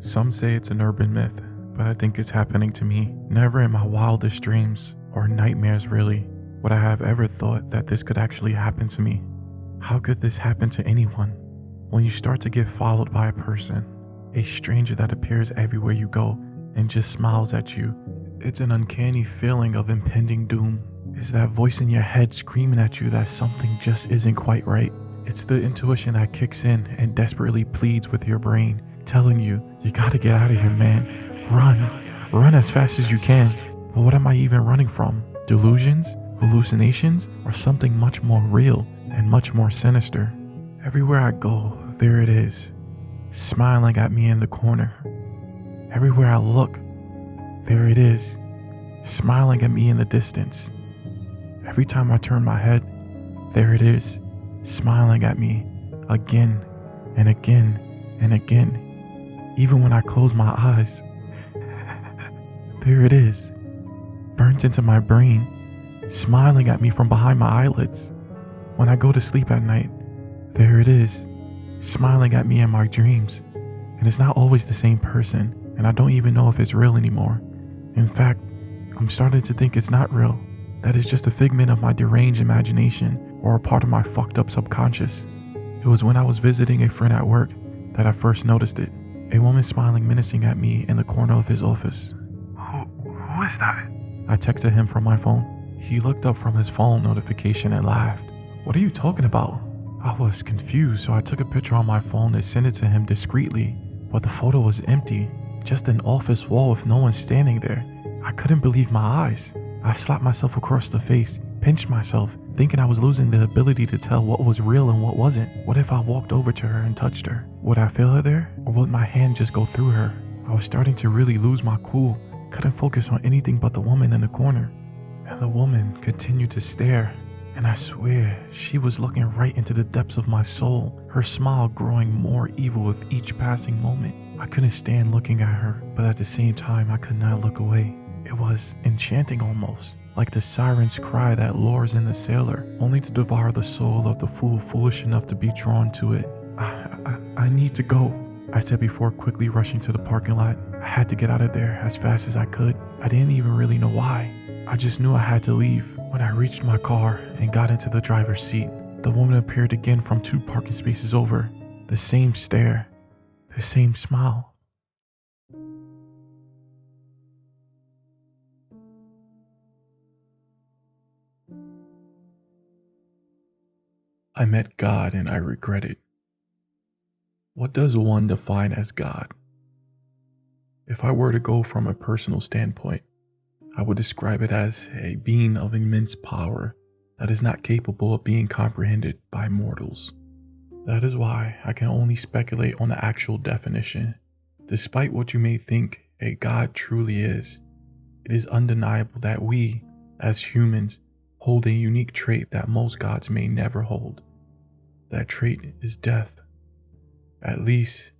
Some say it's an urban myth, but I think it's happening to me. Never in my wildest dreams, or nightmares really, would I have ever thought that this could actually happen to me. How could this happen to anyone? When you start to get followed by a person, a stranger that appears everywhere you go and just smiles at you, it's an uncanny feeling of impending doom. It's that voice in your head screaming at you that something just isn't quite right. It's the intuition that kicks in and desperately pleads with your brain, telling you gotta get out of here, man. Run as fast as you can. But what am I even running from? Delusions? Hallucinations? Or something much more real and much more sinister? Everywhere I go, there it is, smiling at me in the corner. Everywhere I look, there it is, smiling at me in the distance. Every time I turn my head, there it is, smiling at me again and again and again. Even when I close my eyes, there it is, burnt into my brain, smiling at me from behind my eyelids. When I go to sleep at night, there it is, smiling at me in my dreams. And it's not always the same person, and I don't even know if it's real anymore. In fact, I'm starting to think it's not real, that it's just a figment of my deranged imagination or a part of my fucked up subconscious. It was when I was visiting a friend at work that I first noticed it. A woman smiling menacing at me in the corner of his office. Who is that? I texted him from my phone. He looked up from his phone notification and laughed. What are you talking about? I was confused, so I took a picture on my phone and sent it to him discreetly, but the photo was empty, just an office wall with no one standing there. I couldn't believe my eyes. I slapped myself across the face, pinched myself, thinking I was losing the ability to tell what was real and what wasn't. What if I walked over to her and touched her? Would I feel her there, or would my hand just go through her? I was starting to really lose my cool, couldn't focus on anything but the woman in the corner. And the woman continued to stare. And I swear, she was looking right into the depths of my soul, her smile growing more evil with each passing moment. I couldn't stand looking at her, but at the same time, I could not look away. It was enchanting almost, like the siren's cry that lures in the sailor, only to devour the soul of the fool foolish enough to be drawn to it. I need to go, I said before quickly rushing to the parking lot. I had to get out of there as fast as I could. I didn't even really know why. I just knew I had to leave. When I reached my car and got into the driver's seat, the woman appeared again from 2 parking spaces over. The same stare, the same smile. I met God and I regret it. What does one define as God? If I were to go from a personal standpoint, I would describe it as a being of immense power that is not capable of being comprehended by mortals. That is why I can only speculate on the actual definition. Despite what you may think a God truly is, it is undeniable that we, as humans, hold a unique trait that most gods may never hold. That trait is death. At least,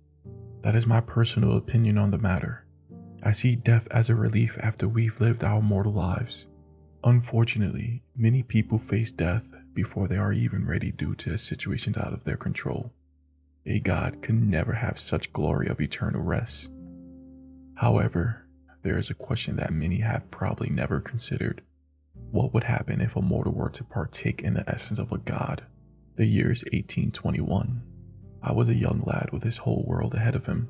that is my personal opinion on the matter. I see death as a relief after we've lived our mortal lives. Unfortunately, many people face death before they are even ready due to situations out of their control. A god can never have such glory of eternal rest. However, there is a question that many have probably never considered. What would happen if a mortal were to partake in the essence of a god? The year is 1821. I was a young lad with his whole world ahead of him.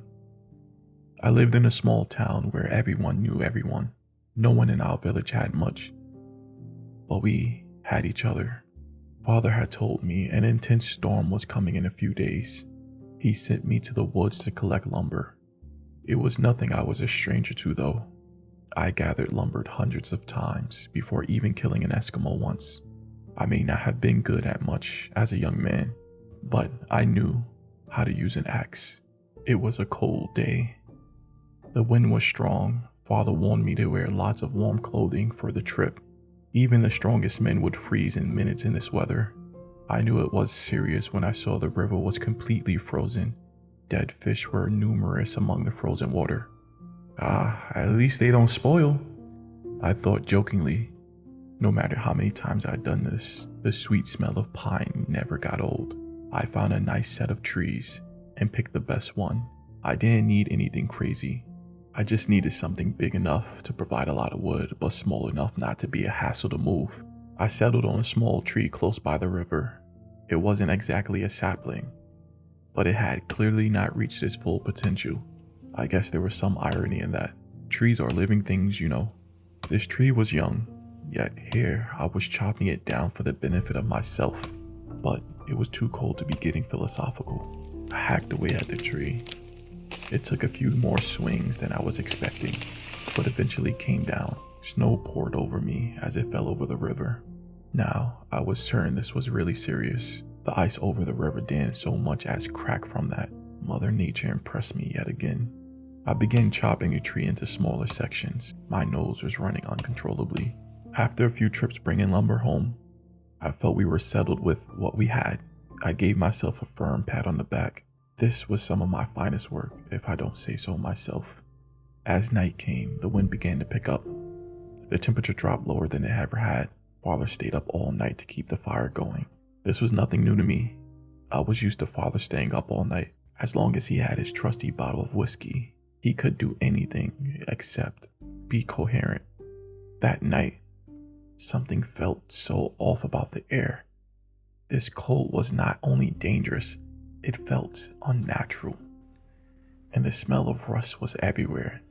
I lived in a small town where everyone knew everyone. No one in our village had much, but we had each other. Father had told me an intense storm was coming in a few days. He sent me to the woods to collect lumber. It was nothing I was a stranger to though. I gathered lumber hundreds of times before even killing an Eskimo once. I may not have been good at much as a young man, but I knew how to use an axe. It was a cold day. The wind was strong. Father warned me to wear lots of warm clothing for the trip. Even the strongest men would freeze in minutes in this weather. I knew it was serious when I saw the river was completely frozen. Dead fish were numerous among the frozen water. At least they don't spoil, I thought jokingly. No matter how many times I'd done this, the sweet smell of pine never got old. I found a nice set of trees and picked the best one. I didn't need anything crazy. I just needed something big enough to provide a lot of wood, but small enough not to be a hassle to move. I settled on a small tree close by the river. It wasn't exactly a sapling, but it had clearly not reached its full potential. I guess there was some irony in that. Trees are living things, you know. This tree was young, yet here I was chopping it down for the benefit of myself. But it was too cold to be getting philosophical. I hacked away at the tree. It took a few more swings than I was expecting, but eventually came down. Snow poured over me as it fell over the river. Now, I was certain this was really serious. The ice over the river didn't so much as crack from that. Mother Nature impressed me yet again. I began chopping a tree into smaller sections. My nose was running uncontrollably. After a few trips bringing lumber home, I felt we were settled with what we had. I gave myself a firm pat on the back. This was some of my finest work, if I don't say so myself. As night came, the wind began to pick up. The temperature dropped lower than it ever had. Father stayed up all night to keep the fire going. This was nothing new to me. I was used to Father staying up all night. As long as he had his trusty bottle of whiskey, he could do anything except be coherent. That night, something felt so off about the air. This cold was not only dangerous, it felt unnatural. And the smell of rust was everywhere.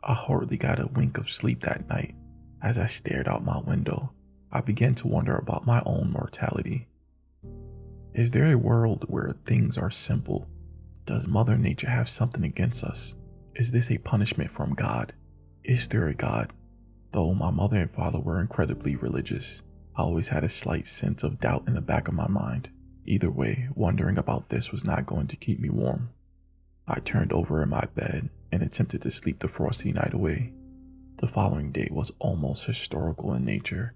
I hardly got a wink of sleep that night. As I stared out my window, I began to wonder about my own mortality. Is there a world where things are simple? Does Mother Nature have something against us? Is this a punishment from God? Is there a God? Though my mother and father were incredibly religious, I always had a slight sense of doubt in the back of my mind. Either way, wondering about this was not going to keep me warm. I turned over in my bed and attempted to sleep the frosty night away. The following day was almost historical in nature.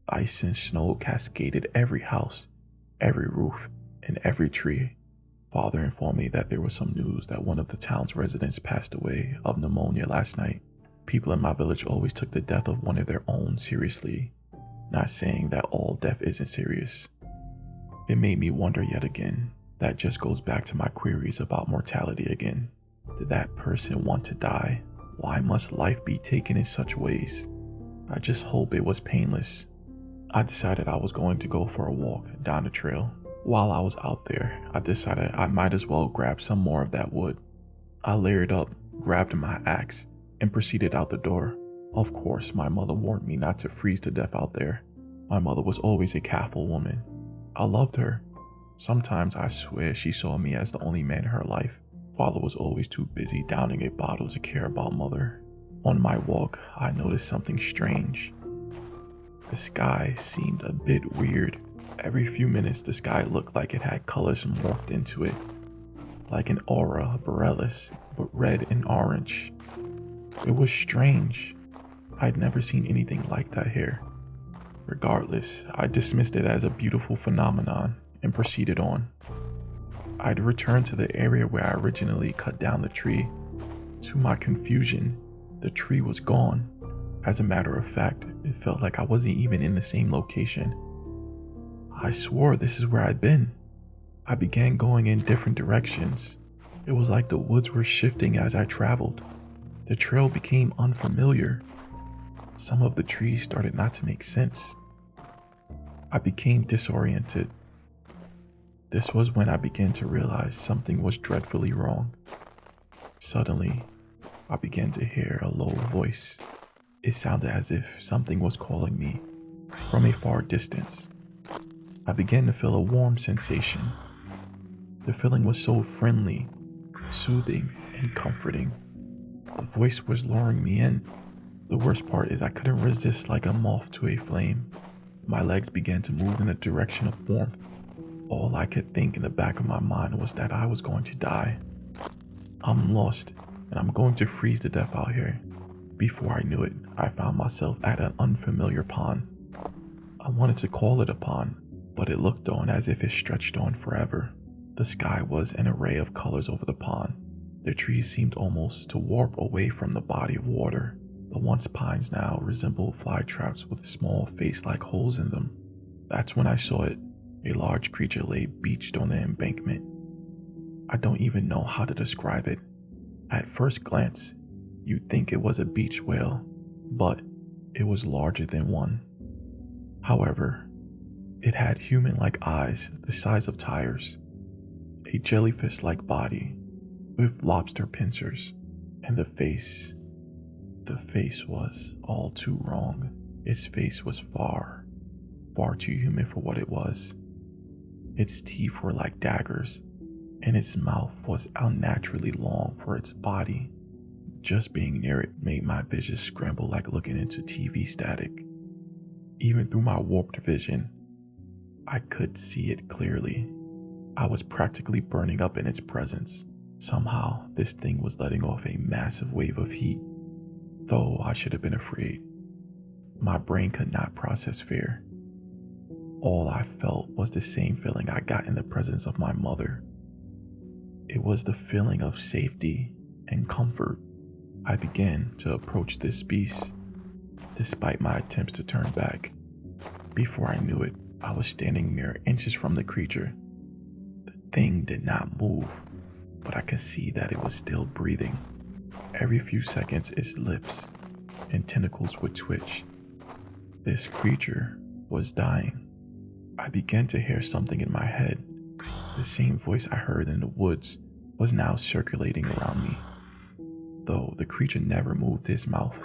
Ice and snow cascaded every house, every roof, and every tree. Father informed me that there was some news that one of the town's residents passed away of pneumonia last night. People in my village always took the death of one of their own seriously, not saying that all death isn't serious. It made me wonder yet again. That just goes back to my queries about mortality again. Did that person want to die? Why must life be taken in such ways? I just hope it was painless. I decided I was going to go for a walk down the trail. While I was out there, I decided I might as well grab some more of that wood. I layered up, grabbed my axe, and proceeded out the door. Of course, my mother warned me not to freeze to death out there. My mother was always a careful woman. I loved her. Sometimes I swear she saw me as the only man in her life. Father was always too busy downing a bottle to care about Mother. On my walk, I noticed something strange. The sky seemed a bit weird. Every few minutes, the sky looked like it had colors morphed into it. Like an aurora borealis, but red and orange. It was strange. I'd never seen anything like that here. Regardless, I dismissed it as a beautiful phenomenon and proceeded on. I'd returned to the area where I originally cut down the tree. To my confusion, the tree was gone. As a matter of fact, it felt like I wasn't even in the same location. I swore this is where I'd been. I began going in different directions. It was like the woods were shifting as I traveled. The trail became unfamiliar. Some of the trees started not to make sense. I became disoriented. This was when I began to realize something was dreadfully wrong. Suddenly, I began to hear a low voice. It sounded as if something was calling me from a far distance. I began to feel a warm sensation. The feeling was so friendly, soothing, and comforting. The voice was luring me in. The worst part is I couldn't resist like a moth to a flame. My legs began to move in the direction of warmth. All I could think in the back of my mind was that I was going to die. I'm lost, and I'm going to freeze to death out here. Before I knew it, I found myself at an unfamiliar pond. I wanted to call it a pond, but it looked on as if it stretched on forever. The sky was an array of colors over the pond. The trees seemed almost to warp away from the body of water. The once pines now resembled fly traps with small face-like holes in them. That's when I saw it. A large creature lay beached on the embankment. I don't even know how to describe it. At first glance, you'd think it was a beach whale, but it was larger than one. However, it had human-like eyes the size of tires, a jellyfish-like body with lobster pincers, and the face was all too wrong. Its face was far too human for what it was. Its teeth were like daggers, and its mouth was unnaturally long for its body. Just being near it made my vision scramble like looking into TV static. Even through my warped vision, I could see it clearly. I was practically burning up in its presence. Somehow, this thing was letting off a massive wave of heat. Though I should have been afraid, my brain could not process fear. All I felt was the same feeling I got in the presence of my mother. It was the feeling of safety and comfort. I began to approach this beast, despite my attempts to turn back. Before I knew it, I was standing mere inches from the creature. The thing did not move, but I could see that it was still breathing. Every few seconds, its lips and tentacles would twitch. This creature was dying. I began to hear something in my head. The same voice I heard in the woods was now circulating around me. Though the creature never moved its mouth,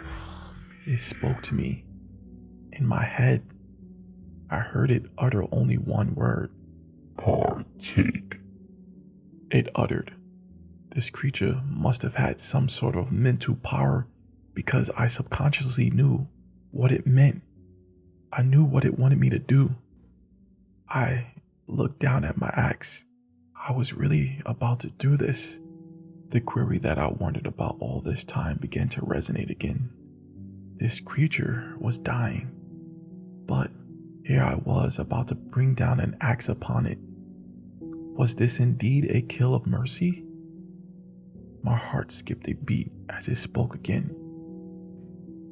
it spoke to me. In my head, I heard it utter only one word: partake. It uttered. This creature must have had some sort of mental power, because I subconsciously knew what it meant. I knew what it wanted me to do. I looked down at my axe. I was really about to do this. The query that I wondered about all this time began to resonate again. This creature was dying, but here I was about to bring down an axe upon it. Was this indeed a kill of mercy? My heart skipped a beat as it spoke again.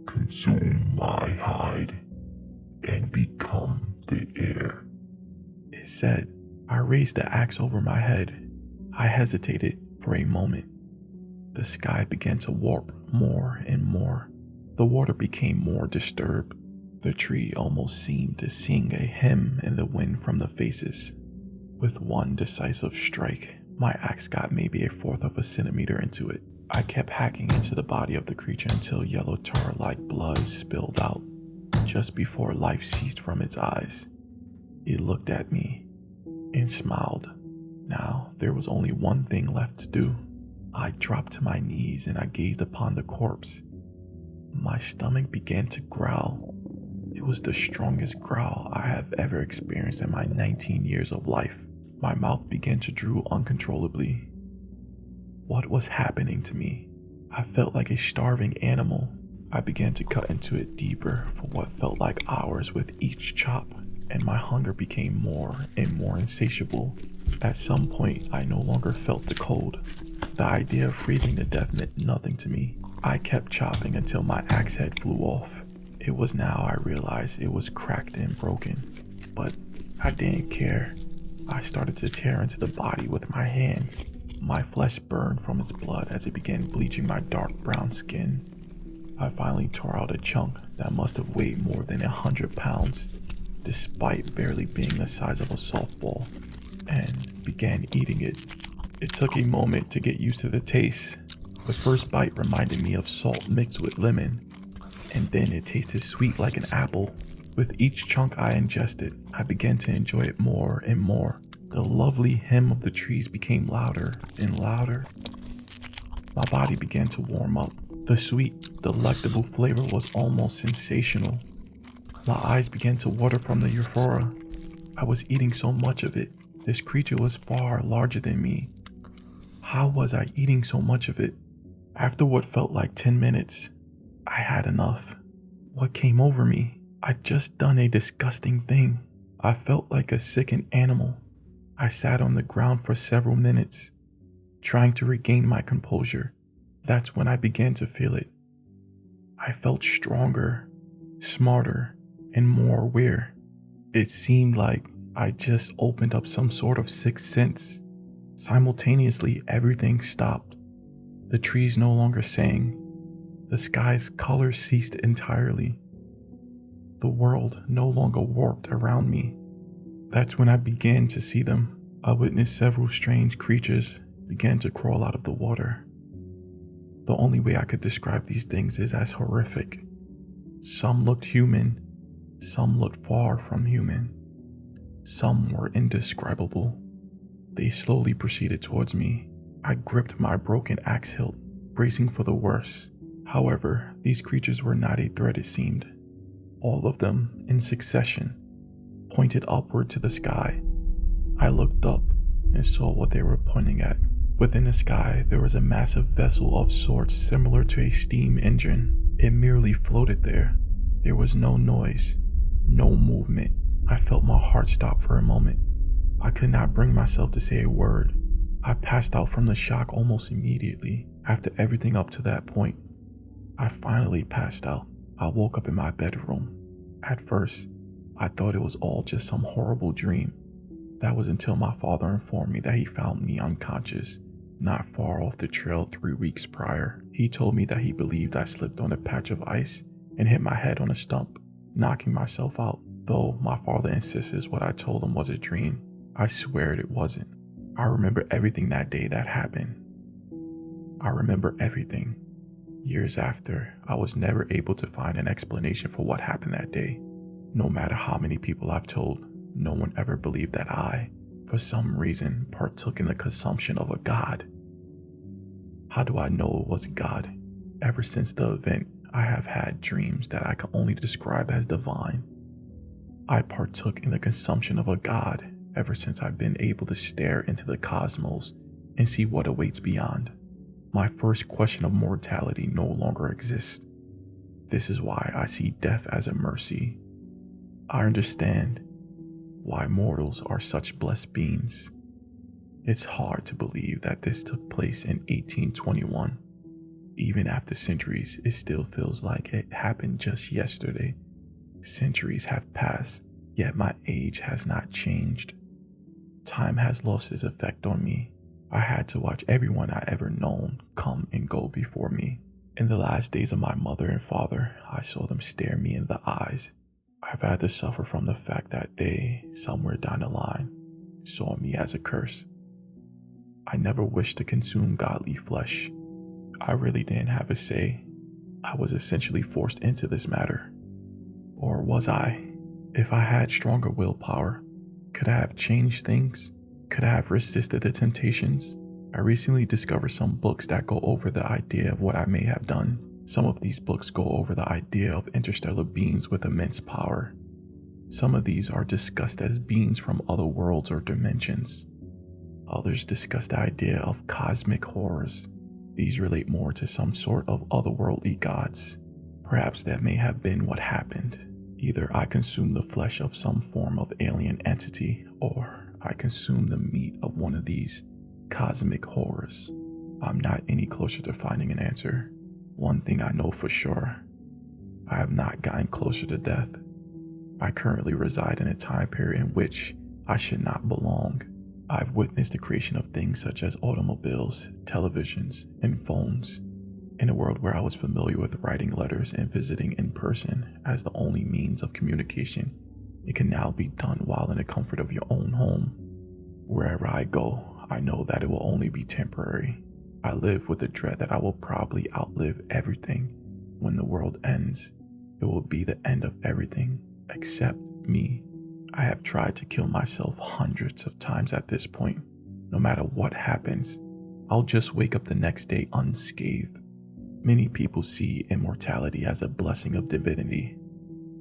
Consume my hide and become the air, it said. I raised the axe over my head. I hesitated for a moment. The sky began to warp more and more. The water became more disturbed. The tree almost seemed to sing a hymn in the wind from the faces. With one decisive strike, my axe got maybe 1/4 of a centimeter into it. I kept hacking into the body of the creature until yellow tar-like blood spilled out. Just before life ceased from its eyes, it looked at me and smiled. Now there was only one thing left to do. I dropped to my knees and I gazed upon the corpse. My stomach began to growl. It was the strongest growl I have ever experienced in my 19 years of life. My mouth began to drool uncontrollably. What was happening to me? I felt like a starving animal. I began to cut into it deeper for what felt like hours with each chop, and my hunger became more and more insatiable. At some point, I no longer felt the cold. The idea of freezing to death meant nothing to me. I kept chopping until my axe head flew off. It was now I realized it was cracked and broken, but I didn't care. I started to tear into the body with my hands. My flesh burned from its blood as it began bleaching my dark brown skin. I finally tore out a chunk that must have weighed more than 100 pounds, despite barely being the size of a softball, and began eating it. It took a moment to get used to the taste. The first bite reminded me of salt mixed with lemon, and then it tasted sweet like an apple. With each chunk I ingested, I began to enjoy it more and more. The lovely hymn of the trees became louder and louder. My body began to warm up. The sweet, delectable flavor was almost sensational. My eyes began to water from the euphoria. I was eating so much of it. This creature was far larger than me. How was I eating so much of it? After what felt like 10 minutes, I had enough. What came over me? I'd just done a disgusting thing. I felt like a sickened animal. I sat on the ground for several minutes, trying to regain my composure. That's when I began to feel it. I felt stronger, smarter, and more aware. It seemed like I just opened up some sort of sixth sense. Simultaneously, everything stopped. The trees no longer sang. The sky's color ceased entirely. The world no longer warped around me. That's when I began to see them. I witnessed several strange creatures begin to crawl out of the water. The only way I could describe these things is as horrific. Some looked human, some looked far from human. Some were indescribable. They slowly proceeded towards me. I gripped my broken axe hilt, bracing for the worst. However, these creatures were not a threat, it seemed. All of them, in succession, pointed upward to the sky. I looked up and saw what they were pointing at. Within the sky, there was a massive vessel of sorts similar to a steam engine. It merely floated there. There was no noise, no movement. I felt my heart stop for a moment. I could not bring myself to say a word. I passed out from the shock almost immediately. After everything up to that point, I finally passed out. I woke up in my bedroom. At first, I thought it was all just some horrible dream. That was until my father informed me that he found me unconscious, not far off the trail 3 weeks prior. He told me that he believed I slipped on a patch of ice and hit my head on a stump, knocking myself out. Though my father insists what I told him was a dream, I swear it wasn't. I remember everything that day that happened. I remember everything. Years after, I was never able to find an explanation for what happened that day. No matter how many people I've told, no one ever believed that I, for some reason, partook in the consumption of a god. How do I know it was God? Ever since the event, I have had dreams that I can only describe as divine. I partook in the consumption of a god ever since I've been able to stare into the cosmos and see what awaits beyond. My first question of mortality no longer exists. This is why I see death as a mercy. I understand why mortals are such blessed beings. It's hard to believe that this took place in 1821. Even after centuries, it still feels like it happened just yesterday. Centuries have passed, yet my age has not changed. Time has lost its effect on me. I had to watch everyone I ever known come and go before me. In the last days of my mother and father, I saw them stare me in the eyes. I've had to suffer from the fact that they, somewhere down the line, saw me as a curse. I never wished to consume godly flesh. I really didn't have a say. I was essentially forced into this matter. Or was I? If I had stronger willpower, could I have changed things? Could I have resisted the temptations? I recently discovered some books that go over the idea of what I may have done. Some of these books go over the idea of interstellar beings with immense power. Some of these are discussed as beings from other worlds or dimensions. Others discuss the idea of cosmic horrors. These relate more to some sort of otherworldly gods. Perhaps that may have been what happened. Either I consumed the flesh of some form of alien entity, or I consumed the meat of one of these cosmic horrors. I'm not any closer to finding an answer. One thing I know for sure, I have not gotten closer to death. I currently reside in a time period in which I should not belong. I've witnessed the creation of things such as automobiles, televisions, and phones. In a world where I was familiar with writing letters and visiting in person as the only means of communication, it can now be done while in the comfort of your own home. Wherever I go, I know that it will only be temporary. I live with the dread that I will probably outlive everything. When the world ends, it will be the end of everything except me. I have tried to kill myself hundreds of times at this point. No matter what happens, I'll just wake up the next day unscathed. Many people see immortality as a blessing of divinity,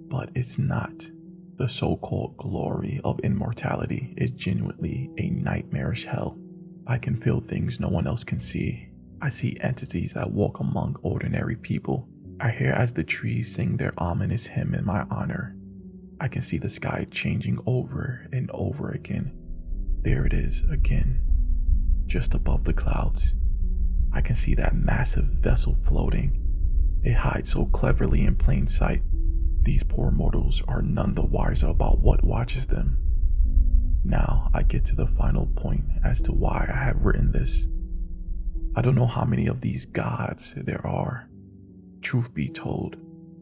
but it's not. The so-called glory of immortality is genuinely a nightmarish hell. I can feel things no one else can see. I see entities that walk among ordinary people. I hear as the trees sing their ominous hymn in my honor. I can see the sky changing over and over again. There it is again, just above the clouds. I can see that massive vessel floating. It hides so cleverly in plain sight. These poor mortals are none the wiser about what watches them. Now I get to the final point as to why I have written this. I don't know how many of these gods there are. Truth be told,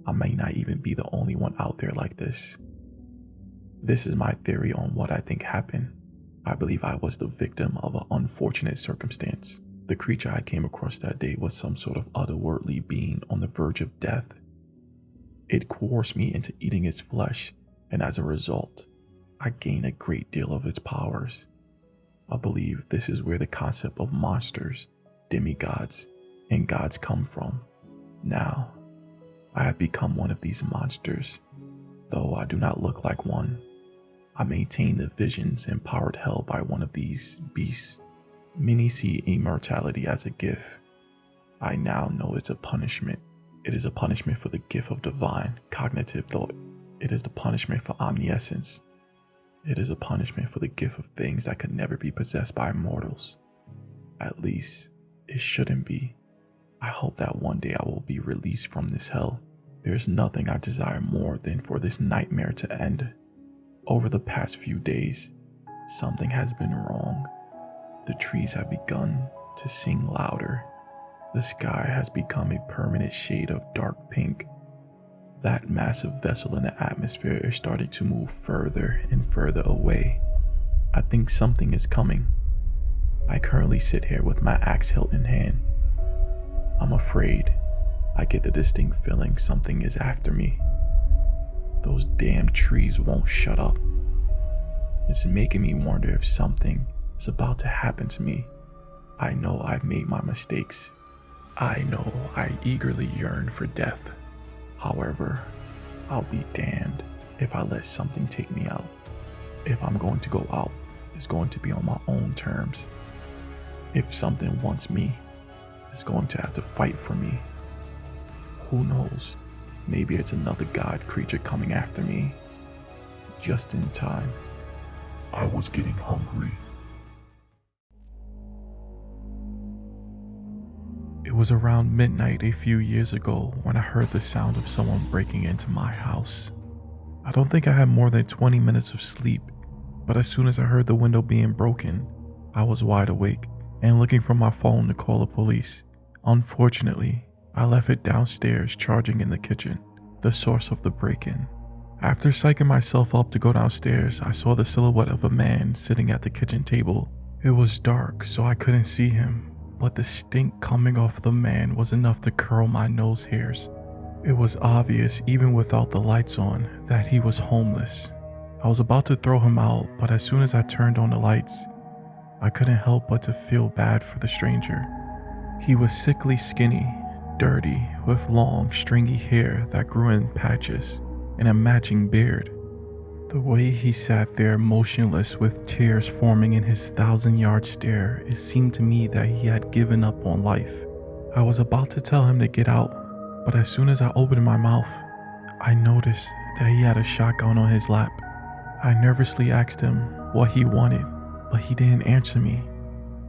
I may not even be the only one out there like this. This is my theory on what I think happened. I believe I was the victim of an unfortunate circumstance. The creature I came across that day was some sort of otherworldly being on the verge of death. It coerced me into eating its flesh, and as a result, I gained a great deal of its powers. I believe this is where the concept of monsters, demigods, and gods come from. Now, I have become one of these monsters, though I do not look like one. I maintain the visions and power held by one of these beasts. Many see immortality as a gift. I now know it's a punishment. It is a punishment for the gift of divine cognitive thought. It is the punishment for omniscience. It is a punishment for the gift of things that could never be possessed by mortals. At least, it shouldn't be. I hope that one day I will be released from this hell. There's nothing I desire more than for this nightmare to end. Over the past few days, something has been wrong. The trees have begun to sing louder. The sky has become a permanent shade of dark pink. That massive vessel in the atmosphere is starting to move further and further away. I think something is coming. I currently sit here with my axe hilt in hand. I'm afraid. I get the distinct feeling something is after me. Those damn trees won't shut up. It's making me wonder if something is about to happen to me. I know I've made my mistakes. I know I eagerly yearn for death. However, I'll be damned if I let something take me out. If I'm going to go out, it's going to be on my own terms. If something wants me, it's going to have to fight for me. Who knows? Maybe it's another god creature coming after me. Just in time. I was getting hungry. It was around midnight a few years ago when I heard the sound of someone breaking into my house. I don't think I had more than 20 minutes of sleep, but as soon as I heard the window being broken, I was wide awake and looking for my phone to call the police. Unfortunately, I left it downstairs charging in the kitchen, the source of the break-in. After psyching myself up to go downstairs, I saw the silhouette of a man sitting at the kitchen table. It was dark, so I couldn't see him, but the stink coming off the man was enough to curl my nose hairs. It was obvious, even without the lights on, that he was homeless. I was about to throw him out, but as soon as I turned on the lights, I couldn't help but to feel bad for the stranger. He was sickly skinny, dirty, with long, stringy hair that grew in patches, and a matching beard. The way he sat there motionless with tears forming in his 1,000-yard stare, it seemed to me that he had given up on life. I was about to tell him to get out, but as soon as I opened my mouth, I noticed that he had a shotgun on his lap. I nervously asked him what he wanted, but he didn't answer me.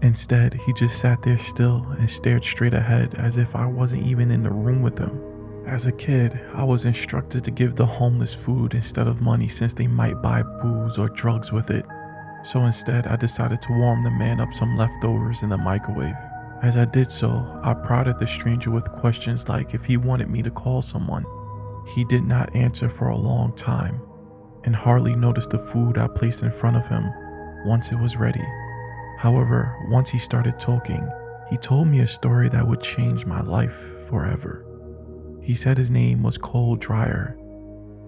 Instead, he just sat there still and stared straight ahead as if I wasn't even in the room with him. As a kid, I was instructed to give the homeless food instead of money since they might buy booze or drugs with it. So instead, I decided to warm the man up some leftovers in the microwave. As I did so, I prodded the stranger with questions like if he wanted me to call someone. He did not answer for a long time and hardly noticed the food I placed in front of him once it was ready. However, once he started talking, he told me a story that would change my life forever. He said his name was Cole Dreyer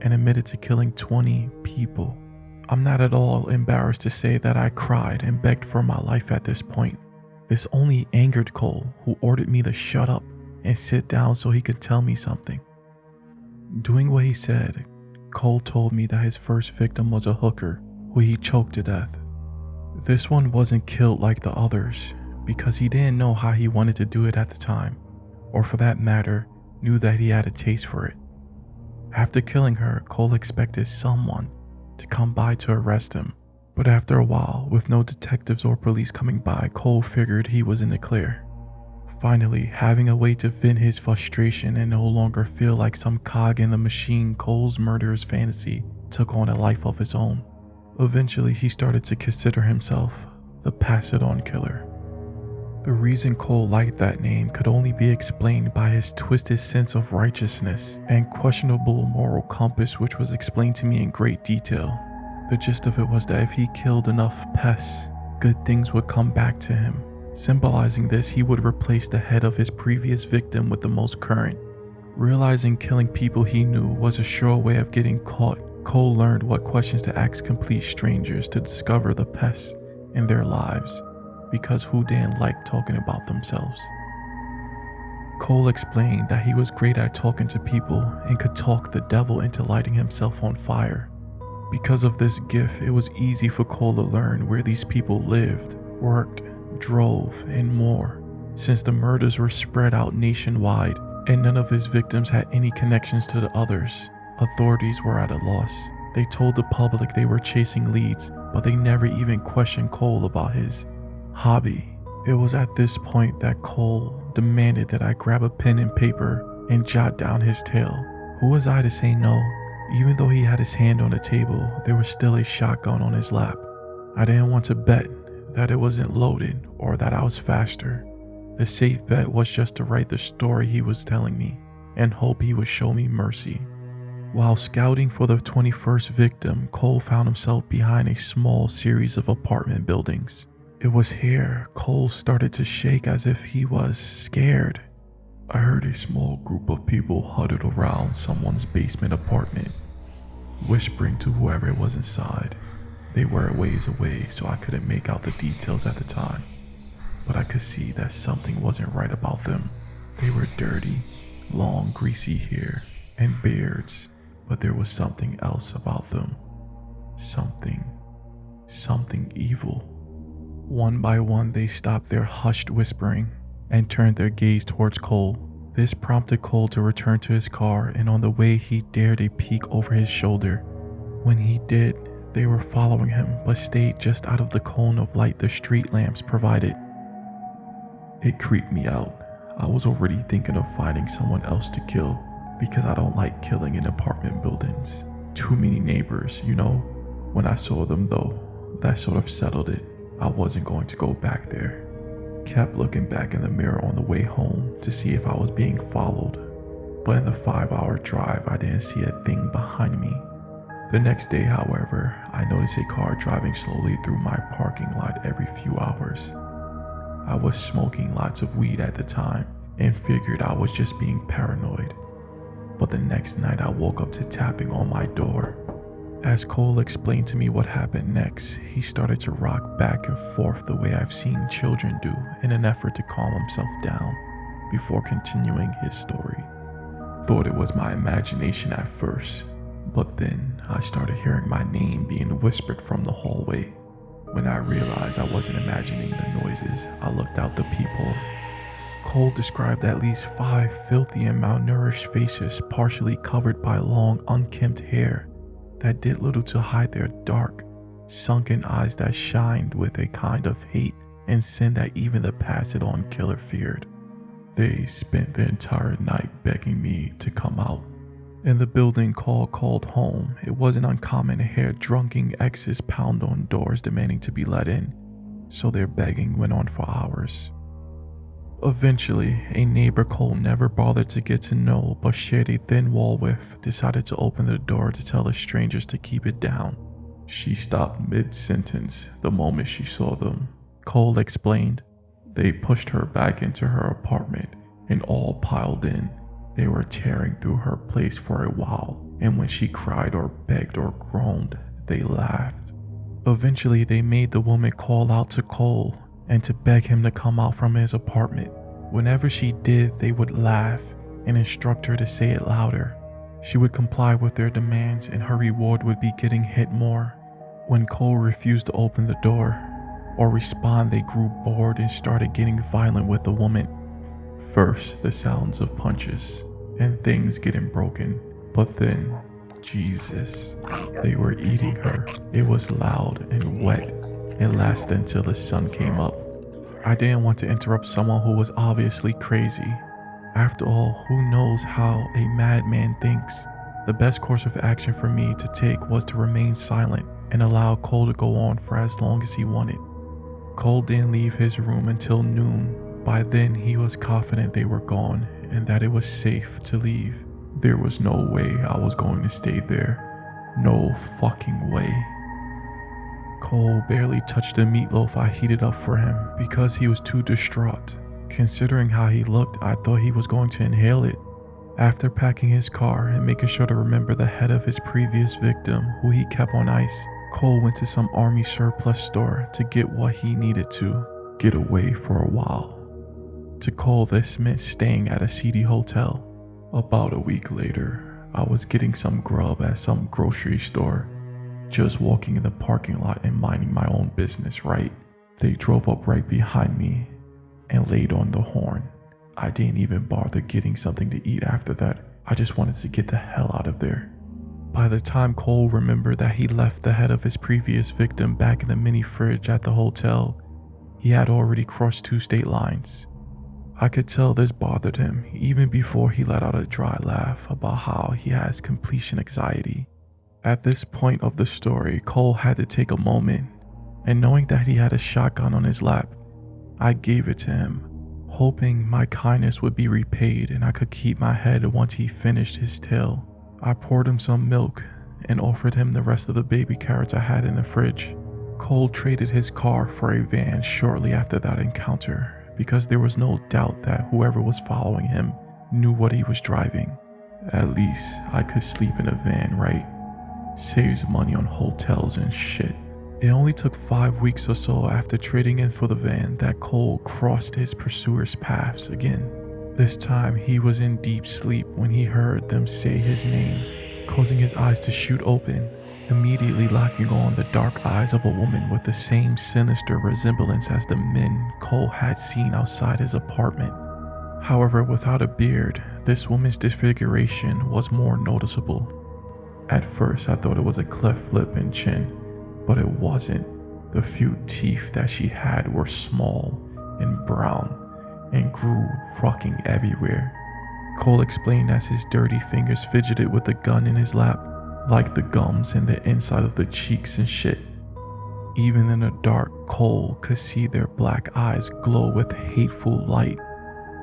and admitted to killing 20 people. I'm not at all embarrassed to say that I cried and begged for my life at this point. This only angered Cole, who ordered me to shut up and sit down so he could tell me something. Doing what he said, Cole told me that his first victim was a hooker who he choked to death. This one wasn't killed like the others because he didn't know how he wanted to do it at the time, or for that matter, knew that he had a taste for it. After killing her, Cole expected someone to come by to arrest him, but after a while, with no detectives or police coming by, Cole figured he was in the clear. Finally, having a way to vent his frustration and no longer feel like some cog in the machine, Cole's murderous fantasy took on a life of its own. Eventually, he started to consider himself the pass-it-on killer. The reason Cole liked that name could only be explained by his twisted sense of righteousness and questionable moral compass, which was explained to me in great detail. The gist of it was that if he killed enough pests, good things would come back to him. Symbolizing this, he would replace the head of his previous victim with the most current. Realizing killing people he knew was a sure way of getting caught, Cole learned what questions to ask complete strangers to discover the pests in their lives, because who didn't like talking about themselves? Cole explained that he was great at talking to people and could talk the devil into lighting himself on fire. Because of this gift, it was easy for Cole to learn where these people lived, worked, drove, and more. Since the murders were spread out nationwide and none of his victims had any connections to the others, authorities were at a loss. They told the public they were chasing leads, but they never even questioned Cole about his hobby. It was at this point that Cole demanded that I grab a pen and paper and jot down his tale. Who was I to say no? Even though he had his hand on the table, there was still a shotgun on his lap. I didn't want to bet that it wasn't loaded or that I was faster. The safe bet was just to write the story he was telling me and hope he would show me mercy. While scouting for the 21st victim, Cole found himself behind a small series of apartment buildings. It was here Cole started to shake as if he was scared. I heard a small group of people huddled around someone's basement apartment, whispering to whoever was inside. They were a ways away, so I couldn't make out the details at the time, but I could see that something wasn't right about them. They were dirty, long, greasy hair, and beards, but there was something else about them. Something evil. One by one, they stopped their hushed whispering and turned their gaze towards Cole. This prompted Cole to return to his car, and on the way he dared a peek over his shoulder. When he did, they were following him, but stayed just out of the cone of light the street lamps provided. It creeped me out. I was already thinking of finding someone else to kill, because I don't like killing in apartment buildings. Too many neighbors, you know? When I saw them though, that sort of settled it. I wasn't going to go back there. Kept looking back in the mirror on the way home to see if I was being followed, but in the 5-hour drive I didn't see a thing behind me. The next day, however, I noticed a car driving slowly through my parking lot every few hours. I was smoking lots of weed at the time and figured I was just being paranoid. But the next night I woke up to tapping on my door. As Cole explained to me what happened next, he started to rock back and forth the way I've seen children do in an effort to calm himself down before continuing his story. Thought it was my imagination at first, but then I started hearing my name being whispered from the hallway. When I realized I wasn't imagining the noises, I looked out the peephole. Cole described at least 5 filthy and malnourished faces partially covered by long, unkempt hair that did little to hide their dark, sunken eyes that shined with a kind of hate and sin that even the pass-it-on killer feared. They spent the entire night begging me to come out. In the building called home, it wasn't uncommon to hear drunken exes pound on doors demanding to be let in, so their begging went on for hours. Eventually, a neighbor Cole never bothered to get to know but shared a thin wall with decided to open the door to tell the strangers to keep it down. She stopped mid-sentence the moment she saw them. Cole explained. They pushed her back into her apartment and all piled in. They were tearing through her place for a while, and when she cried or begged or groaned, they laughed. Eventually, they made the woman call out to Cole and to beg him to come out from his apartment. Whenever she did, they would laugh and instruct her to say it louder. She would comply with their demands and her reward would be getting hit more. When Cole refused to open the door or respond, they grew bored and started getting violent with the woman. First, the sounds of punches and things getting broken, but then, Jesus, they were eating her. It was loud and wet. It lasted until the sun came up. I didn't want to interrupt someone who was obviously crazy. After all, who knows how a madman thinks? The best course of action for me to take was to remain silent and allow Cole to go on for as long as he wanted. Cole didn't leave his room until noon. By then, he was confident they were gone and that it was safe to leave. There was no way I was going to stay there. No fucking way. Cole barely touched the meatloaf I heated up for him because he was too distraught. Considering how he looked, I thought he was going to inhale it. After packing his car and making sure to remember the head of his previous victim, who he kept on ice, Cole went to some army surplus store to get what he needed to get away for a while. To Cole, this meant staying at a seedy hotel. About a week later, I was getting some grub at some grocery store, just walking in the parking lot and minding my own business, right? They drove up right behind me and laid on the horn. I didn't even bother getting something to eat after that. I just wanted to get the hell out of there. By the time Cole remembered that he left the head of his previous victim back in the mini fridge at the hotel, he had already crossed 2 state lines. I could tell this bothered him even before he let out a dry laugh about how he has completion anxiety. At this point of the story, Cole had to take a moment, and knowing that he had a shotgun on his lap, I gave it to him, hoping my kindness would be repaid and I could keep my head once he finished his tale. I poured him some milk and offered him the rest of the baby carrots I had in the fridge. Cole traded his car for a van shortly after that encounter because there was no doubt that whoever was following him knew what he was driving. At least I could sleep in a van, right? Saves money on hotels and shit. It only took 5 weeks or so after trading in for the van that Cole crossed his pursuers' paths again. This time he was in deep sleep when he heard them say his name, causing his eyes to shoot open, immediately locking on the dark eyes of a woman with the same sinister resemblance as the men Cole had seen outside his apartment. However, without a beard, this woman's disfiguration was more noticeable. At first I thought it was a cleft lip and chin, but it wasn't. The few teeth that she had were small and brown and grew fucking everywhere. Cole explained as his dirty fingers fidgeted with the gun in his lap, like the gums and the inside of the cheeks and shit. Even in the dark, Cole could see their black eyes glow with hateful light.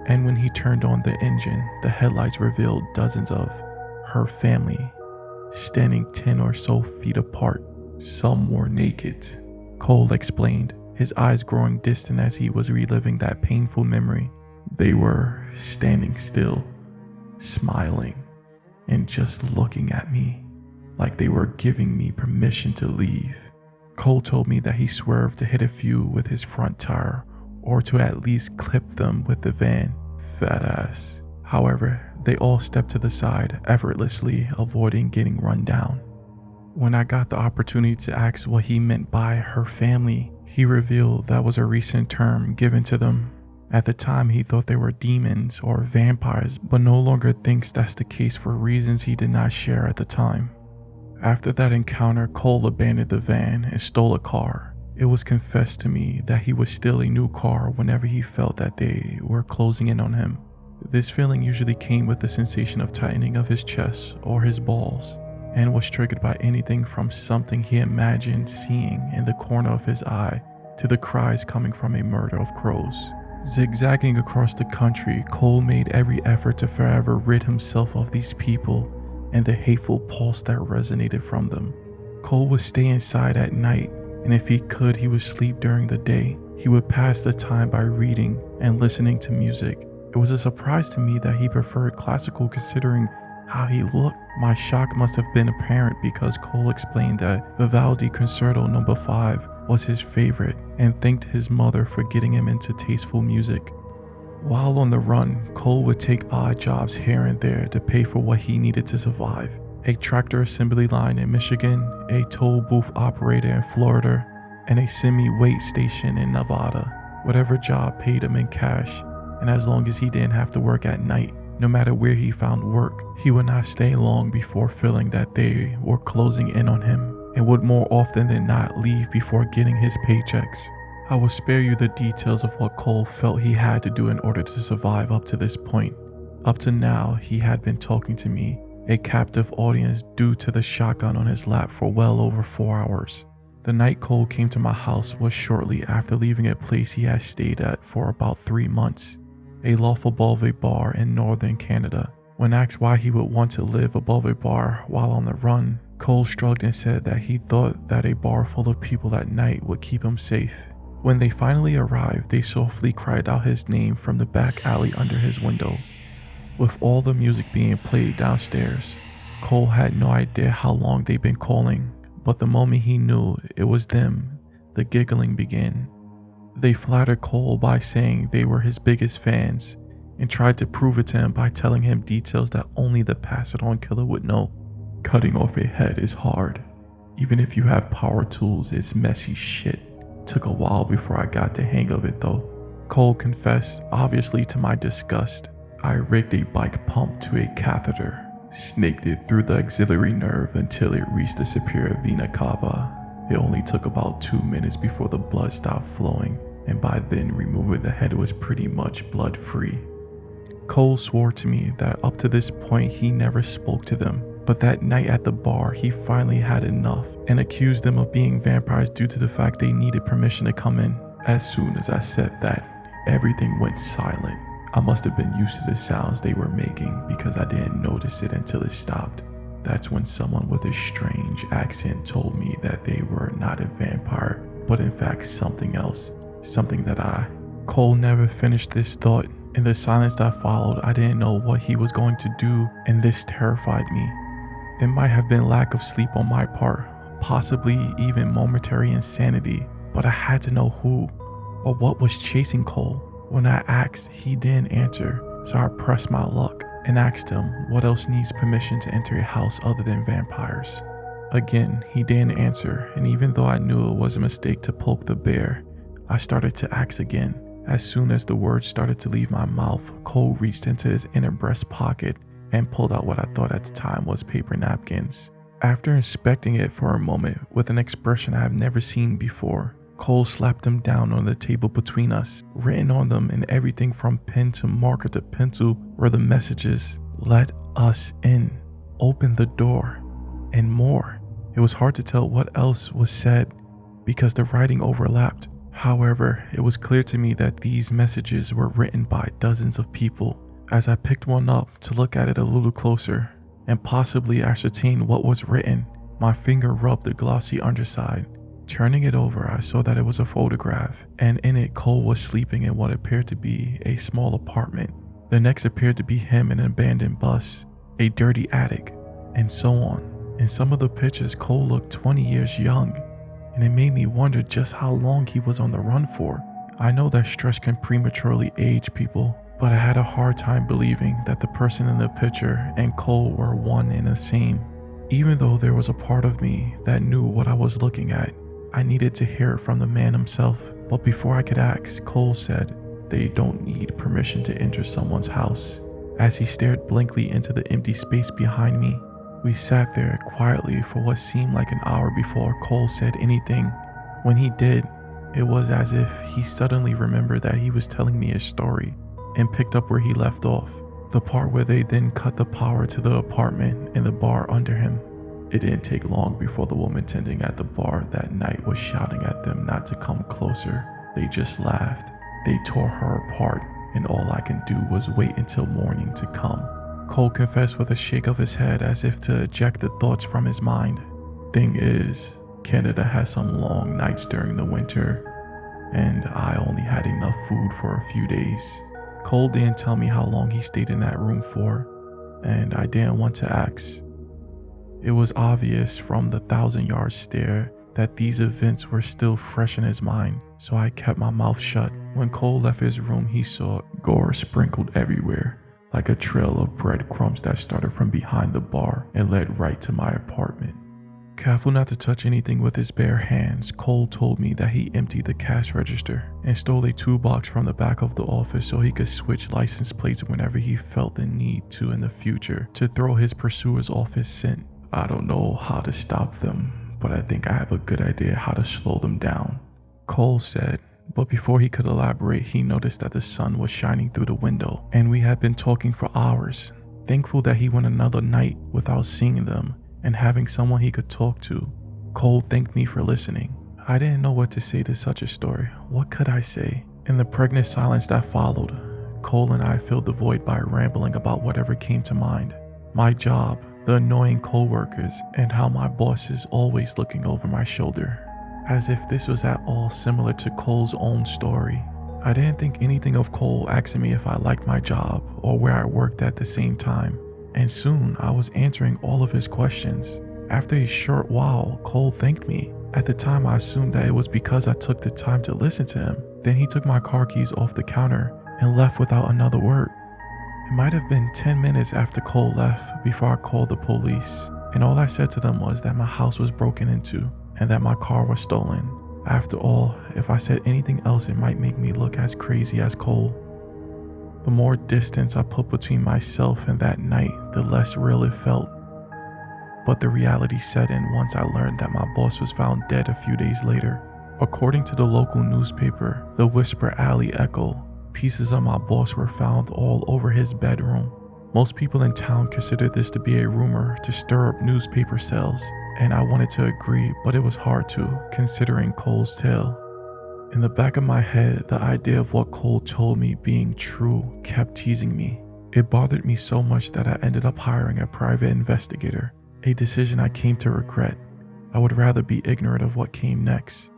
And when he turned on the engine, the headlights revealed dozens of her family, standing 10 or so feet apart. Some were naked, Cole explained, his eyes growing distant as he was reliving that painful memory. They were standing still, smiling, and just looking at me, like they were giving me permission to leave. Cole told me that he swerved to hit a few with his front tire, or to at least clip them with the van. Fat ass. However, they all stepped to the side, effortlessly avoiding getting run down. When I got the opportunity to ask what he meant by her family, he revealed that was a recent term given to them. At the time, he thought they were demons or vampires, but no longer thinks that's the case for reasons he did not share at the time. After that encounter, Cole abandoned the van and stole a car. It was confessed to me that he would steal a new car whenever he felt that they were closing in on him. This feeling usually came with the sensation of tightening of his chest or his balls, and was triggered by anything from something he imagined seeing in the corner of his eye to the cries coming from a murder of crows. Zigzagging across the country, Cole made every effort to forever rid himself of these people and the hateful pulse that resonated from them. Cole would stay inside at night, and if he could, he would sleep during the day. He would pass the time by reading and listening to music. It was a surprise to me that he preferred classical considering how he looked. My shock must have been apparent because Cole explained that Vivaldi Concerto No. 5 was his favorite and thanked his mother for getting him into tasteful music. While on the run, Cole would take odd jobs here and there to pay for what he needed to survive. A tractor assembly line in Michigan, a toll booth operator in Florida, and a semi-weight station in Nevada. Whatever job paid him in cash, and as long as he didn't have to work at night, no matter where he found work, he would not stay long before feeling that they were closing in on him, and would more often than not leave before getting his paychecks. I will spare you the details of what Cole felt he had to do in order to survive up to this point. Up to now, he had been talking to me, a captive audience, due to the shotgun on his lap for well over 4 hours. The night Cole came to my house was shortly after leaving a place he had stayed at for about 3 months, a lawful above a bar in northern Canada. When asked why he would want to live above a bar while on the run, Cole shrugged and said that he thought that a bar full of people at night would keep him safe. When they finally arrived, they softly cried out his name from the back alley under his window. With all the music being played downstairs, Cole had no idea how long they'd been calling, but the moment he knew it was them, the giggling began. They flattered Cole by saying they were his biggest fans and tried to prove it to him by telling him details that only the pass-it-on killer would know. Cutting off a head is hard. Even if you have power tools, it's messy shit. Took a while before I got the hang of it though. Cole confessed, obviously to my disgust. I rigged a bike pump to a catheter, snaked it through the axillary nerve until it reached the superior vena cava. It only took about 2 minutes before the blood stopped flowing, and by then removing the head was pretty much blood free. Cole swore to me that up to this point he never spoke to them, but that night at the bar he finally had enough and accused them of being vampires due to the fact they needed permission to come in. As soon as I said that, everything went silent. I must have been used to the sounds they were making because I didn't notice it until it stopped. That's when someone with a strange accent told me that they were not a vampire, but in fact something else, something that Cole never finished this thought. In the silence that followed, I didn't know what he was going to do, and this terrified me. It might have been lack of sleep on my part, possibly even momentary insanity, but I had to know who or what was chasing Cole. When I asked, he didn't answer, so I pressed my luck and asked him what else needs permission to enter a house other than vampires. Again, he didn't answer, and even though I knew it was a mistake to poke the bear, I started to ask again. As soon as the words started to leave my mouth, Cole reached into his inner breast pocket and pulled out what I thought at the time was paper napkins. After inspecting it for a moment with an expression I have never seen before, Cole slapped them down on the table between us. Written on them in everything from pen to marker to pencil were the messages, "Let us in," "Open the door," and more. It was hard to tell what else was said because the writing overlapped. However, it was clear to me that these messages were written by dozens of people. As I picked one up to look at it a little closer and possibly ascertain what was written, my finger rubbed the glossy underside. Turning it over, I saw that it was a photograph, and in it Cole was sleeping in what appeared to be a small apartment. The next appeared to be him in an abandoned bus, a dirty attic, and so on. In some of the pictures, Cole looked 20 years young, and it made me wonder just how long he was on the run for. I know that stress can prematurely age people, but I had a hard time believing that the person in the picture and Cole were one and the same. Even though there was a part of me that knew what I was looking at, I needed to hear it from the man himself. But before I could ask, Cole said, "They don't need permission to enter someone's house." As he stared blankly into the empty space behind me, we sat there quietly for what seemed like an hour before Cole said anything. When he did, it was as if he suddenly remembered that he was telling me a story and picked up where he left off, the part where they then cut the power to the apartment and the bar under him. It didn't take long before the woman tending at the bar that night was shouting at them not to come closer. They just laughed. They tore her apart, and all I can do was wait until morning to come. Cole confessed with a shake of his head as if to eject the thoughts from his mind. Thing is, Canada has some long nights during the winter, and I only had enough food for a few days. Cole didn't tell me how long he stayed in that room for, and I didn't want to ask. It was obvious from the 1,000-yard stare that these events were still fresh in his mind, so I kept my mouth shut. When Cole left his room, he saw gore sprinkled everywhere, like a trail of breadcrumbs that started from behind the bar and led right to my apartment. Careful not to touch anything with his bare hands, Cole told me that he emptied the cash register and stole a toolbox from the back of the office so he could switch license plates whenever he felt the need to in the future to throw his pursuers off his scent. I don't know how to stop them, but I think I have a good idea how to slow them down, Cole said. But before he could elaborate, he noticed that the sun was shining through the window, and we had been talking for hours. Thankful that he went another night without seeing them and having someone he could talk to, Cole thanked me for listening. I didn't know what to say to such a story. What could I say? In the pregnant silence that followed, Cole and I filled the void by rambling about whatever came to mind. My job, the annoying co-workers, and how my boss is always looking over my shoulder. As if this was at all similar to Cole's own story. I didn't think anything of Cole asking me if I liked my job or where I worked at the same time, and soon I was answering all of his questions. After a short while, Cole thanked me. At the time, I assumed that it was because I took the time to listen to him. Then he took my car keys off the counter and left without another word. It might have been 10 minutes after Cole left before I called the police, and all I said to them was that my house was broken into and that my car was stolen. After all, if I said anything else, it might make me look as crazy as Cole. The more distance I put between myself and that night, the less real it felt. But the reality set in once I learned that my boss was found dead a few days later. According to the local newspaper, the Whisper Alley Echo, pieces of my boss were found all over his bedroom. Most people in town considered this to be a rumor to stir up newspaper sales, and I wanted to agree, but it was hard to, considering Cole's tale. In the back of my head, the idea of what Cole told me being true kept teasing me. It bothered me so much that I ended up hiring a private investigator, a decision I came to regret. I would rather be ignorant of what came next.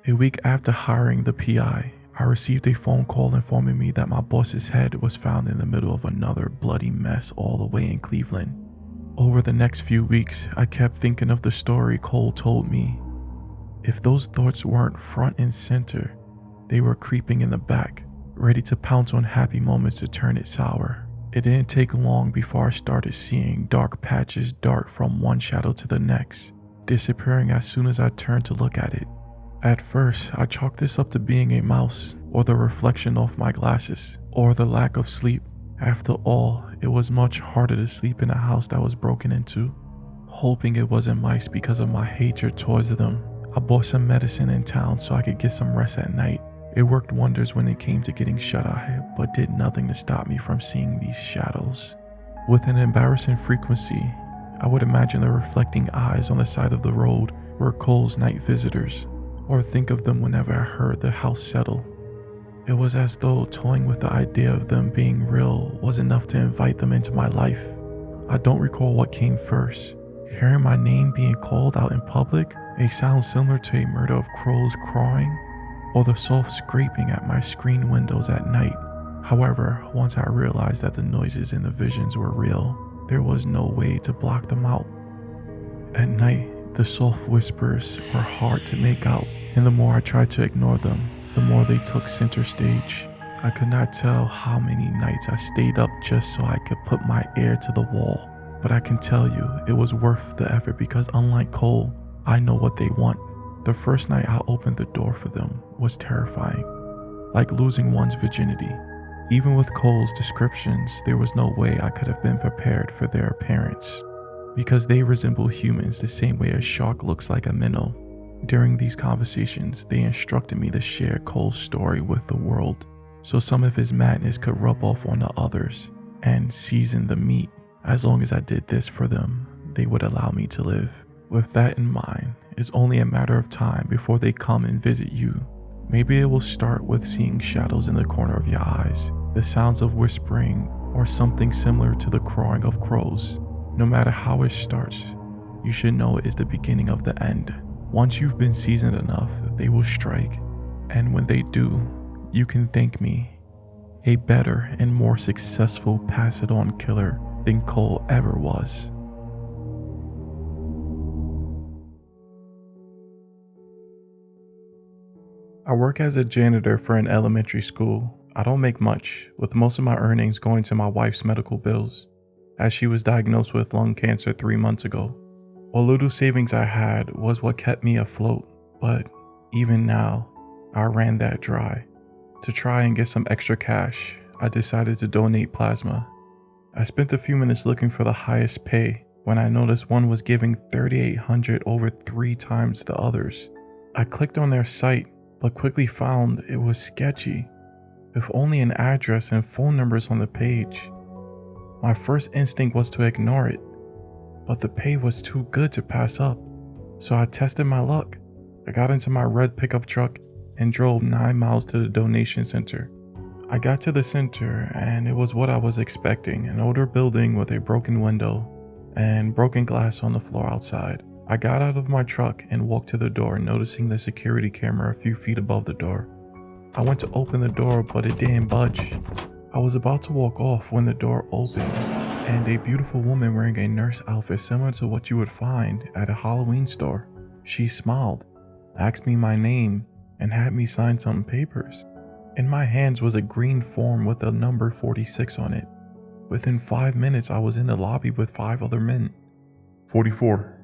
A week after hiring the PI, I received a phone call informing me that my boss's head was found in the middle of another bloody mess all the way in Cleveland. Over the next few weeks, I kept thinking of the story Cole told me. If those thoughts weren't front and center, they were creeping in the back, ready to pounce on happy moments to turn it sour. It didn't take long before I started seeing dark patches dart from one shadow to the next, disappearing as soon as I turned to look at it. At first, I chalked this up to being a mouse, or the reflection of my glasses, or the lack of sleep. After all, it was much harder to sleep in a house that was broken into. Hoping it wasn't mice because of my hatred towards them, I bought some medicine in town so I could get some rest at night. It worked wonders when it came to getting shut-eye, but did nothing to stop me from seeing these shadows. With an embarrassing frequency, I would imagine the reflecting eyes on the side of the road were Cole's night visitors, or think of them whenever I heard the house settle. It was as though toying with the idea of them being real was enough to invite them into my life. I don't recall what came first. Hearing my name being called out in public, a sound similar to a murder of crows crowing, or the soft scraping at my screen windows at night. However, once I realized that the noises and the visions were real, there was no way to block them out. At night, the soft whispers were hard to make out, and the more I tried to ignore them, the more they took center stage. I could not tell how many nights I stayed up just so I could put my ear to the wall, but I can tell you it was worth the effort because unlike Cole, I know what they want. The first night I opened the door for them was terrifying, like losing one's virginity. Even with Cole's descriptions, there was no way I could have been prepared for their appearance, because they resemble humans the same way a shark looks like a minnow. During these conversations, they instructed me to share Cole's story with the world, so some of his madness could rub off on the others and season the meat. As long as I did this for them, they would allow me to live. With that in mind, it's only a matter of time before they come and visit you. Maybe it will start with seeing shadows in the corner of your eyes, the sounds of whispering, or something similar to the crowing of crows. No matter how it starts, you should know it is the beginning of the end. Once you've been seasoned enough, they will strike, and when they do, you can thank me, a better and more successful pass-it-on killer than Cole ever was. I work as a janitor for an elementary school. I don't make much, with most of my earnings going to my wife's medical bills, as she was diagnosed with lung cancer 3 months ago. What little savings I had was what kept me afloat, but even now, I ran that dry. To try and get some extra cash, I decided to donate plasma. I spent a few minutes looking for the highest pay when I noticed one was giving $3,800 over 3 times the others. I clicked on their site, but quickly found it was sketchy, with only an address and phone numbers on the page. My first instinct was to ignore it, but the pay was too good to pass up, So I tested my luck. I got into my red pickup truck and drove 9 miles to the donation center. I got to the center and it was what I was expecting, an older building with a broken window and broken glass on the floor outside. I got out of my truck and walked to the door, noticing the security camera a few feet above the door. I went to open the door, but it didn't budge. I was about to walk off when the door opened, and a beautiful woman wearing a nurse outfit similar to what you would find at a Halloween store. She smiled, asked me my name, and had me sign some papers. In my hands was a green form with the number 46 on it. Within 5 minutes, I was in the lobby with 5 other men. 44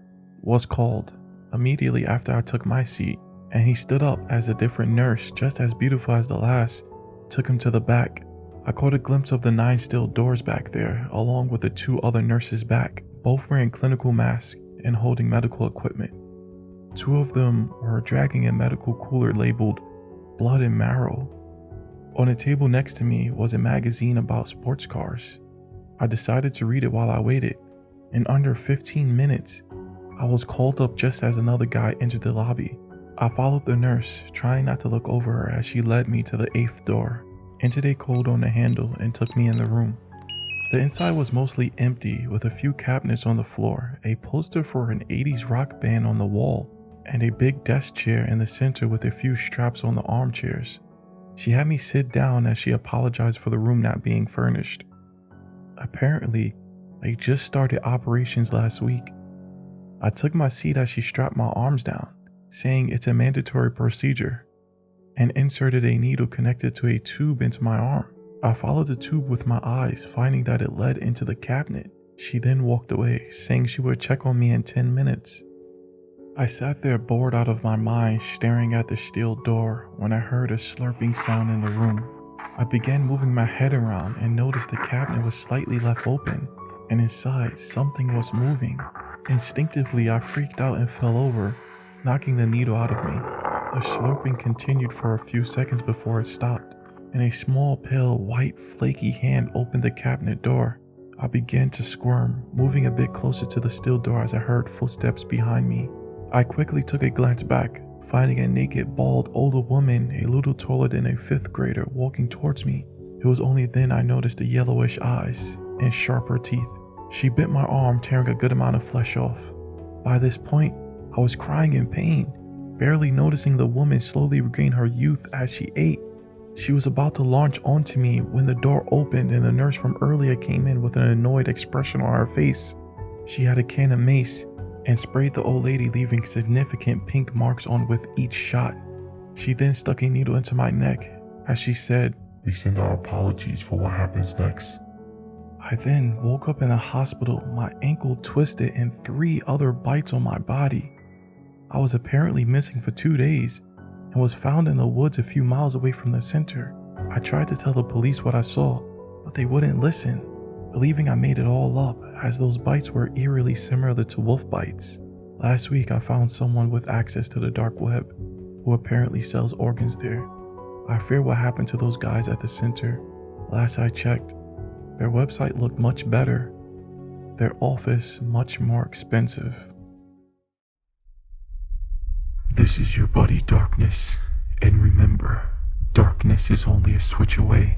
was called immediately after I took my seat, and he stood up as a different nurse, just as beautiful as the last, took him to the back. I caught a glimpse of the 9 steel doors back there, along with the 2 other nurses back, both wearing clinical masks and holding medical equipment. 2 of them were dragging a medical cooler labeled Blood and Marrow. On a table next to me was a magazine about sports cars. I decided to read it while I waited. In under 15 minutes, I was called up just as another guy entered the lobby. I followed the nurse, trying not to look over her as she led me to the 8th door, entered a code on the handle, and took me in the room. The inside was mostly empty, with a few cabinets on the floor, a poster for an 80s rock band on the wall, and a big desk chair in the center with a few straps on the armchairs. She had me sit down as she apologized for the room not being furnished. Apparently, they just started operations last week. I took my seat as she strapped my arms down, saying it's a mandatory procedure, and inserted a needle connected to a tube into my arm. I followed the tube with my eyes, finding that it led into the cabinet. She then walked away, saying she would check on me in 10 minutes. I sat there bored out of my mind, staring at the steel door, when I heard a slurping sound in the room. I began moving my head around and noticed the cabinet was slightly left open, and inside something was moving. Instinctively, I freaked out and fell over, knocking the needle out of me. The slurping continued for a few seconds before it stopped, and a small, pale, white, flaky hand opened the cabinet door. I began to squirm, moving a bit closer to the steel door as I heard footsteps behind me. I quickly took a glance back, finding a naked, bald, older woman, a little taller than a 5th grader, walking towards me. It was only then I noticed the yellowish eyes and sharper teeth. She bit my arm, tearing a good amount of flesh off. By this point, I was crying in pain, barely noticing the woman slowly regain her youth as she ate. She was about to launch onto me when the door opened and the nurse from earlier came in with an annoyed expression on her face. She had a can of mace and sprayed the old lady, leaving significant pink marks on with each shot. She then stuck a needle into my neck as she said, "We send our apologies for what happens next." I then woke up in the hospital, my ankle twisted and 3 other bites on my body. I was apparently missing for 2 days and was found in the woods a few miles away from the center. I tried to tell the police what I saw, but they wouldn't listen, believing I made it all up, as those bites were eerily similar to wolf bites. Last week, I found someone with access to the dark web who apparently sells organs there. I fear what happened to those guys at the center. Last I checked, their website looked much better, their office much more expensive. This is your buddy Darkness, and remember, darkness is only a switch away.